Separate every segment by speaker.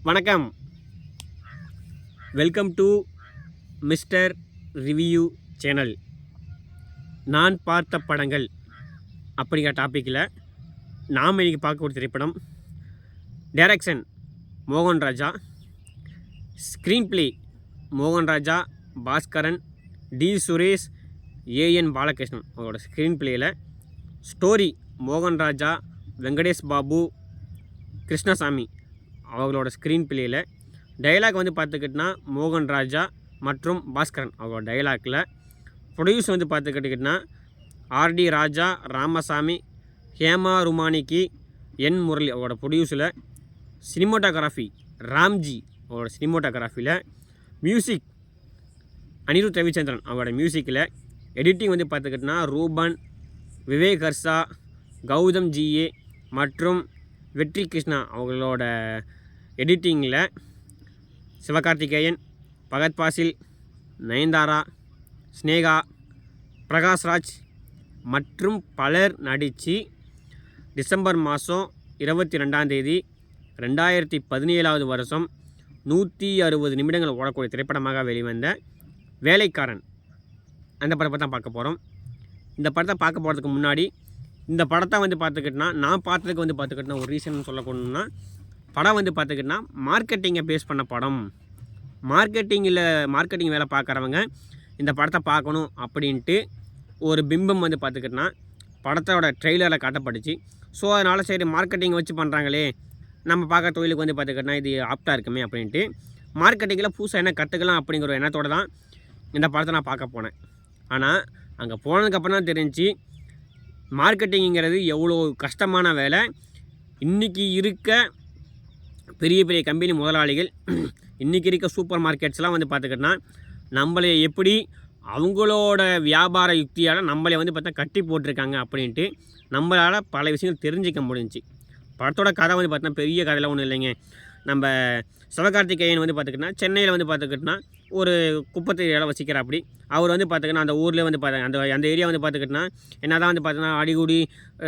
Speaker 1: வணக்கம். Welcome to mister review channel. நான் பார்த்த படங்கள் அப்படிங்கிற டாப்பிக்கில் நாம் இன்றைக்கி பார்க்க ஒரு திரைப்படம். டைரக்ஷன் மோகன் ராஜா, ஸ்க்ரீன் பிளே மோகன் ராஜா, பாஸ்கரன், டி சுரேஷ், ஏஎன் பாலகிருஷ்ணன் அவங்களோட ஸ்க்ரீன் பிளேயில். ஸ்டோரி மோகன் ராஜா, வெங்கடேஷ் பாபு, கிருஷ்ணசாமி அவங்களோட ஸ்க்ரீன் பிளேயில். டைலாக் பார்த்துக்கிட்டிங்கன்னா மோகன் ராஜா மற்றும் பாஸ்கரன் அவங்களோட டைலாக்கில். ப்ரொடியூஸ் பார்த்துக்கிட்டிங்கன்னா ஆர்டி ராஜா, ராமசாமி, ஹேமா ருமானிக்கு, என் முரளி அவங்களோட ப்ரொடியூஸில். சினிமோட்டோகிராஃபி ராம்ஜி அவங்களோட சினிமோட்டோகிராஃபியில். மியூசிக் அனிருத் ரவிச்சந்திரன் அவங்களோட மியூசிக்கில். எடிட்டிங் பார்த்துக்கிட்டிங்கன்னா ரூபன், விவேக் ஹர்ஷா, கௌதம் ஜிஏ மற்றும் வெற்றி கிருஷ்ணா அவங்களோட எடிட்டிங்கில். சிவகார்த்திகேயன், பகத் பாசில், நயன்தாரா, ஸ்னேகா, பிரகாஷ்ராஜ் மற்றும் பலர் நடித்து டிசம்பர் மாதம் 22 2017 வருஷம் 160 நிமிடங்கள் ஓடக்கூடிய திரைப்படமாக வெளிவந்த வேலைக்காரன் அந்த படத்தை தான் பார்க்க போகிறோம். இந்த படத்தை பார்க்க போகிறதுக்கு முன்னாடி இந்த படத்தை பார்த்துக்கிட்டோன்னா நான் பார்த்ததுக்கு பார்த்துக்கிட்டோன்னா ஒரு ரீசன் சொல்லணும்னா, படம் பார்த்துக்கிட்டோன்னா மார்க்கெட்டிங்கை பேஸ் பண்ண படம். மார்க்கெட்டிங் வேலை பார்க்குறவங்க இந்த படத்தை பார்க்கணும் அப்படின்ட்டு ஒரு பிம்பம் பார்த்துக்கிட்டோன்னா படத்தோட ட்ரெய்லரில் காட்டப்பட்டுச்சு. ஸோ அதனால் சரி மார்க்கெட்டிங் வச்சு பண்ணுறாங்களே, நம்ம பார்க்குற தொழிலுக்கு பார்த்துக்கிட்டோன்னா இது ஆப்டாக இருக்குமே அப்படின்ட்டு மார்க்கெட்டிங்கில் புதுசாக என்ன கற்றுக்கலாம் அப்படிங்கிற ஒரு எண்ணத்தோடு தான் இந்த படத்தை நான் பார்க்க போனேன். ஆனால் அங்கே போனதுக்கப்புறம் தான் தெரிஞ்சு மார்க்கெட்டிங்கிறது எவ்வளோ கஷ்டமான வேலை. இன்றைக்கி இருக்க பெரிய பெரிய கம்பெனி முதலாளிகள், இன்றைக்கி இருக்க சூப்பர் மார்க்கெட்ஸ்லாம் பார்த்துக்கிட்டோன்னா நம்மளை எப்படி அவங்களோட வியாபார யுக்தியால் நம்மளை பார்த்தா கட்டி போட்டிருக்காங்க அப்படின்ட்டு நம்மளால் பல விஷயங்கள் தெரிஞ்சிக்க முடிஞ்சிச்சு. படத்தோட கதை பார்த்தோன்னா பெரிய கதையெல்லாம் ஒன்றும் இல்லைங்க. நம்ம சிவகார்த்திகேயன் பார்த்துக்கிட்டோன்னா சென்னையில் பார்த்துக்கிட்டோன்னா ஒரு குப்பத்தை ஏரியாவில் வசிக்கிற அப்படி அவர் பார்த்துக்கிட்டோன்னா அந்த ஊரில் பார்த்தாங்க அந்த ஏரியா பார்த்துக்கிட்டோன்னா என்ன தான் பார்த்தோன்னா அடிகுடி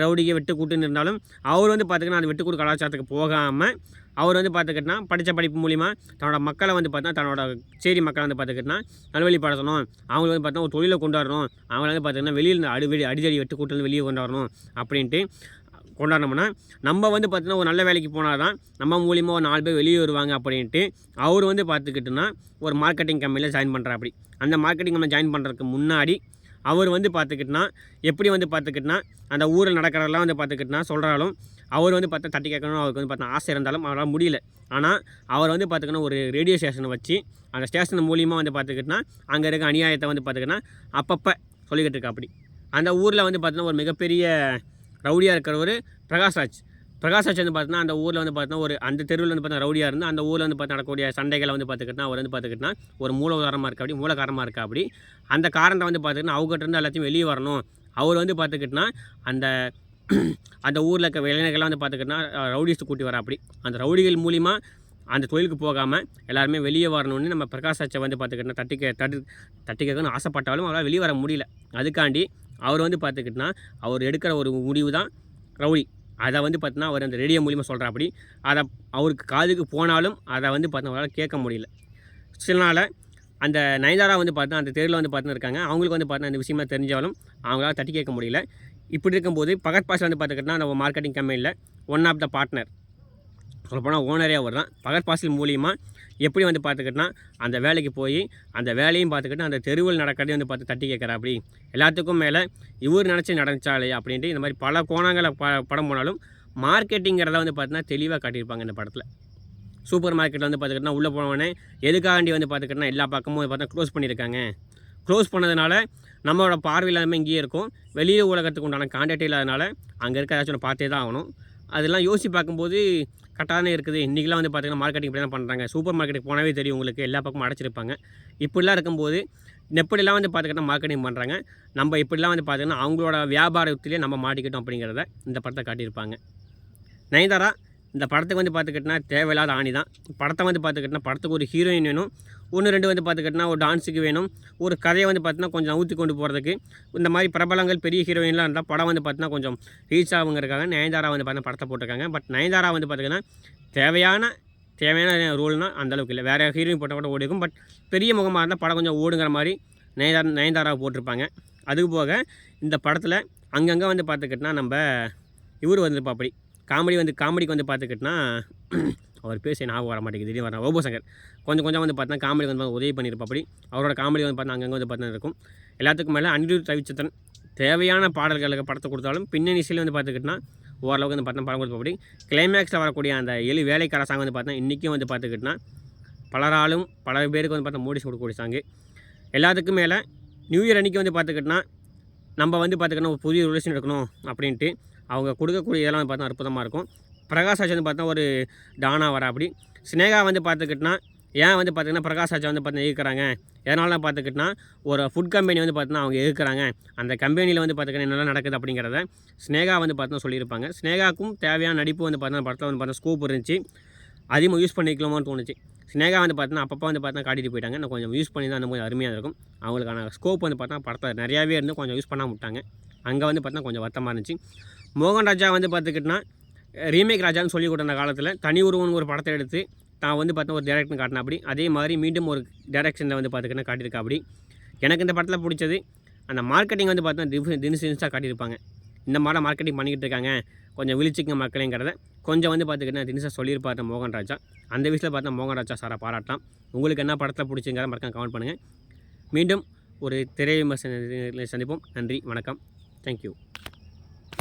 Speaker 1: ரவுடிக்கு வெட்டுக்கூட்டுன்னு இருந்தாலும் அவர் பார்த்துக்கிட்டோன்னா அந்த வெட்டுக்கூடு கலாச்சாரத்துக்கு போகாமல் அவர் பார்த்துக்கிட்டோன்னா படித்த படிப்பு மூலிமா தன்னோட மக்களை பார்த்தா தன்னோட சேரி மக்களை பார்த்துக்கிட்டோன்னா நல்வழிப்படுத்தணும், அவங்களுக்கு பார்த்தா ஒரு தொழிலை கொண்டு வரணும், அவங்கள பார்த்திங்கன்னா வெளியில் அடிதடி வெட்டுக்கூட்டுலேருந்து வெளியே கொண்டு வரணும் அப்படின்ட்டு கொண்டாடணும்னா நம்ம பார்த்தீங்கன்னா ஒரு நல்ல வேலைக்கு போனால் தான் நம்ம மூலிமா ஒரு 4 பேர் வெளியே வருவாங்க அப்படின்ட்டு அவர் பார்த்துக்கிட்டோன்னா ஒரு மார்க்கெட்டிங் கம்பெனியில் ஜாயின் பண்ணுறா. அப்படி அந்த மார்க்கெட்டிங் கம்பெனி ஜாயின் பண்ணுறதுக்கு முன்னாடி அவர் பார்த்துக்கிட்டோன்னா எப்படி பார்த்துக்கிட்டோன்னா அந்த ஊரில் நடக்கிறதெல்லாம் பார்த்துக்கிட்டோன்னா சொல்கிறாலும் அவர் பார்த்தா தட்டி கேட்கணும் அவருக்கு பார்த்தா ஆசை இருந்தாலும் அவரால் முடியல. ஆனால் அவர் பார்த்துக்கிட்டோன்னா ஒரு ரேடியோ ஸ்டேஷனை வச்சு அந்த ஸ்டேஷன் மூலியமாக பார்த்துக்கிட்டோன்னா அங்கே இருக்க அநியாயத்தை பார்த்துக்கிட்டோன்னா அப்பப்போ சொல்லிக்கிட்டு இருக்கா. அப்படி அந்த ஊரில் பார்த்தீங்கன்னா ஒரு மிகப்பெரிய ரவுடியாக இருக்கிறவர் பிரகாஷ்ராஜ் பார்த்தீங்கன்னா அந்த ஊரில் பார்த்தீங்கன்னா ஒரு அந்த தெருவில் பார்த்தா ரவுடியாக இருந்து அந்த ஊரில் பார்த்து நடக்கக்கூடிய சண்டைகளை பார்த்துக்கிட்டா அவர் பார்த்துக்கிட்டா ஒரு மூலகாரமாக இருக்கா. அப்படி அந்த காரணத்தை பார்த்துக்கிட்டா அவங்ககிட்ட இருந்து எல்லாத்தையும் வெளியே வரணும். அவர் பார்த்துக்கிட்டா அந்த ஊரில் இருக்க இளைஞர்கள்லாம் பார்த்துக்கிட்டா ரவுடிஸ்ட்டு கூட்டி வர. அப்படி அந்த ரவுடிகள் மூலிமா அந்த தொழிலுக்கு போகாமல் எல்லாருமே வெளியே வரணும்னு நம்ம பிரகாஷ்ராஜை பார்த்துக்கிட்டா தட்டி கேட்கணும்னு ஆசைப்பட்டாலும் அவரால் வெளியே வர முடியல. அதுக்காண்டி அவர் பார்த்துக்கிட்டா அவர் எடுக்கிற ஒரு முடிவு தான் ரவுடி. அதை பார்த்தீங்கன்னா அவர் அந்த ரேடியோ மூலிமா சொல்கிறா. அப்படி அதை அவருக்கு காதுக்கு போனாலும் அதை பார்த்தீங்கன்னா அவரால் கேட்க முடியல. சில நாள் அந்த நயன்தாரா பார்த்தீங்கன்னா அந்த தெருவில் பார்த்தீங்கன்னா இருக்காங்க. அவங்களுக்கு பார்த்தீங்கன்னா இந்த விஷயமா தெரிஞ்சாலும் அவங்களால தட்டி கேட்க முடியல. இப்படி இருக்கும்போது பகத் பாசில் பார்த்துக்கிட்டா அந்த மார்க்கெட்டிங் கம்பெனியில் ஒன் ஆஃப் த பார்ட்னர், சொல்லப்போனால் ஓனரே அவர் தான். பகத் பாசில் மூலிமா எப்படி பார்த்துக்கிட்டா அந்த வேலைக்கு போய் அந்த வேலையும் பார்த்துக்கிட்டு அந்த தெருவில் நடக்கிறதையும் பார்த்து தட்டி கேட்குறா. அப்படி எல்லாத்துக்கும் மேலே இவர் நினச்சி நடந்துச்சாலே அப்படின்ட்டு இந்த மாதிரி பல கோணங்களை படம் போனாலும் மார்க்கெட்டிங்கிறத பார்த்தீங்கன்னா தெளிவாக காட்டியிருப்பாங்க இந்த படத்தில். சூப்பர் மார்க்கெட்டில் பார்த்துக்கிட்டா உள்ளே போனவொடனே எதுக்காண்டி பார்த்துக்கிட்டா எல்லா பக்கமும் பார்த்தா க்ளோஸ் பண்ணியிருக்காங்க. க்ளோஸ் பண்ணதுனால நம்மளோட பார்வை எல்லாமே இங்கேயே இருக்கும். வெளியே உலகத்துக்கு உண்டான கான்டாக்ட் இல்லாதனால அங்கே இருக்க ஏதாச்சும் பார்த்தே தான் ஆகணும். அதெல்லாம் யோசித்து பார்க்கும்போது கரெக்டாக இருக்குது. இன்றைக்கெலாம் பார்த்திங்கன்னா மார்க்கெட்டிங் இப்படி தான் பண்ணுறாங்க. சூப்பர் மார்க்கெட்டுக்கு போனாவே தெரியும் உங்களுக்கு, எல்லா பக்கமும் அடைச்சிருப்பாங்க. இப்படிலாம் இருக்கும்போது எப்படிலாம் பார்த்துக்கிட்டா மார்க்கெட்டிங் பண்ணுறாங்க, நம்ம இப்படிலாம் பார்த்திங்கன்னா அவங்களோட வியாபார யுக்தியிலே நம்ம மாட்டிக்கிட்டோம் அப்படிங்கிறத இந்த படத்தை காட்டியிருப்பாங்க. நயன்தாரா இந்த படத்துக்கு பார்த்துக்கிட்டனா தேவையில்லாத ஆணி தான். படத்தை பார்த்துக்கிட்டனா படத்துக்கு ஒரு ஹீரோயின் வேணும், 1-2 பார்த்துக்கிட்டனா ஒரு டான்ஸுக்கு வேணும், ஒரு கதையை பார்த்தீங்கன்னா கொஞ்சம் ஊற்றி கொண்டு போகிறதுக்கு. இந்த மாதிரி பிரபலங்கள் பெரிய ஹீரோயின்லாம் இருந்தால் படம் பார்த்தீங்கன்னா கொஞ்சம் ரீச் ஆகுங்கிறதுக்காக நயன்தாரா பார்த்தீங்கன்னா படத்தை போட்டிருக்காங்க. பட் நயன்தாரா பார்த்திங்கன்னா தேவையான தேவையான ரோல்னால் அந்தளவுக்கு இல்லை. வேறு ஹீரோயின் போட்டால் கூட ஓடிக்கும். பட் பெரிய முகமாக இருந்தால் படம் கொஞ்சம் ஓடுங்கிற மாதிரி நயன்தாரா போட்டிருப்பாங்க. அதுக்கு போக இந்த படத்தில் அங்கங்கே வந்து பார்த்துக்கிட்டனா நம்ம இவர் வந்துருப்பா அப்படி காமெடிக்கு வந்து பார்த்துக்கிட்டனா அவர் பேச ஞாபகம் வர மாட்டேங்குது. திடீர்னு வர ரோபோசங்கர் கொஞ்சம் வந்து பார்த்தா காமெடி வந்து உதவி பண்ணியிருப்பா அப்படி. அவரோட காமெடி வந்து பார்த்தா அங்கங்கே வந்து பார்த்தா இருக்கும். எல்லாத்துக்கும் மேலே அனிருத் ரவிச்சந்திரன் தேவையான பாடல்களுக்கு படத்தை கொடுத்தாலும் பின்னணி இசையில் வந்து பார்த்துக்கிட்டனா ஓரளவுக்கு வந்து பார்த்தா படம் கொடுப்பா அப்படி. கிளைமேக்ஸில் வரக்கூடிய அந்த வேலைக்கார சாங் வந்து பார்த்தா இன்றைக்கும் வந்து பார்த்துக்கிட்டனா பல பேருக்கு வந்து பார்த்தா மோடிஸ் கொடுக்கக்கூடிய சாங்கு. எல்லாத்துக்கும் மேலே நியூ இயர் அன்றைக்கி வந்து பார்த்துக்கிட்டனா நம்ம வந்து பார்த்துக்கிட்டனா ஒரு புதிய ரிலேஷன் எடுக்கணும் அப்படின்ட்டு அவங்க கொடுக்கக்கூடிய இதெல்லாம் வந்து பார்த்தா அற்புதமாக இருக்கும். பிரகாஷ் ராஜ் வந்து பார்த்தா ஒரு டானா வர அப்படி. ஸ்னேகா வந்து பார்த்துக்கிட்டனா ஏன் வந்து பார்த்திங்கன்னா பிரகாஷ் ராஜா வந்து பார்த்தீங்கன்னா இருக்கிறாங்க, எதனால பார்த்துக்கிட்டனா ஒரு ஃபுட் கம்பெனி வந்து பார்த்தீங்கன்னா அவங்க இருக்கிறாங்க, அந்த கம்பெனியில் வந்து பார்த்துக்கிட்டா என்னெல்லாம் நடக்குது அப்படிங்கிறத ஸ்னேகா வந்து பார்த்தீங்கன்னா சொல்லியிருப்பாங்க. ஸ்னேகாவுக்கும் தேவையான நடிப்பு வந்து பார்த்தீங்கன்னா படத்தில் வந்து பார்த்தா ஸ்கோப் இருந்துச்சு, அதிகமாக யூஸ் பண்ணிக்கலாமான்னு தோணுச்சு. ஸ்னேகா வந்து பார்த்தீங்கன்னா அப்பப்போ வந்து பார்த்தீங்கன்னா காட்டிட்டு போயிட்டாங்க. நான் கொஞ்சம் யூஸ் பண்ணி தான் அந்த கொஞ்சம் அருமையாக இருக்கும். அவங்களுக்கான ஸ்கோப் வந்து பார்த்தா படத்தை நிறையாவே இருந்து கொஞ்சம் யூஸ் பண்ணாமல் விட்டாங்க. அங்கே வந்து பார்த்தீங்கன்னா கொஞ்சம் வருத்தமாக இருந்துச்சு. மோகன் ராஜா வந்து பார்த்துக்கிட்டனா ரீமேக் ராஜான்னு சொல்லி கொடுத்த அந்த காலத்தில் தனி ஒரு படத்தை எடுத்து தான் வந்து பார்த்தா ஒரு டேரக்டர்னு காட்டினா அப்படி. அதே மாதிரி மீண்டும் ஒரு டேரக்ஷனில் வந்து பார்த்துக்கிட்டா காட்டியிருக்கா அப்படி. எனக்கு இந்த படத்தில் பிடிச்சது அந்த மார்க்கெட்டிங் வந்து பார்த்தா தினசாக காட்டியிருப்பாங்க. இந்த மாதிரி மார்க்கெட்டிங் பண்ணிக்கிட்டு இருக்காங்க, கொஞ்சம் விழிச்சிங்க மக்களேங்கிறத கொஞ்சம் வந்து பார்த்துக்கிட்டா தினசாக சொல்லியிருப்பார் மோகன் ராஜா. அந்த விஷயத்தில் பார்த்தா மோகன் ராஜா சாரை பாராட்டலாம். உங்களுக்கு என்ன படத்தில் பிடிச்சிங்கிறத மறக்காம கமெண்ட் பண்ணுங்கள். மீண்டும் ஒரு திரை விமர்சனத்தில் சந்திப்போம். நன்றி, வணக்கம், தேங்க்யூ.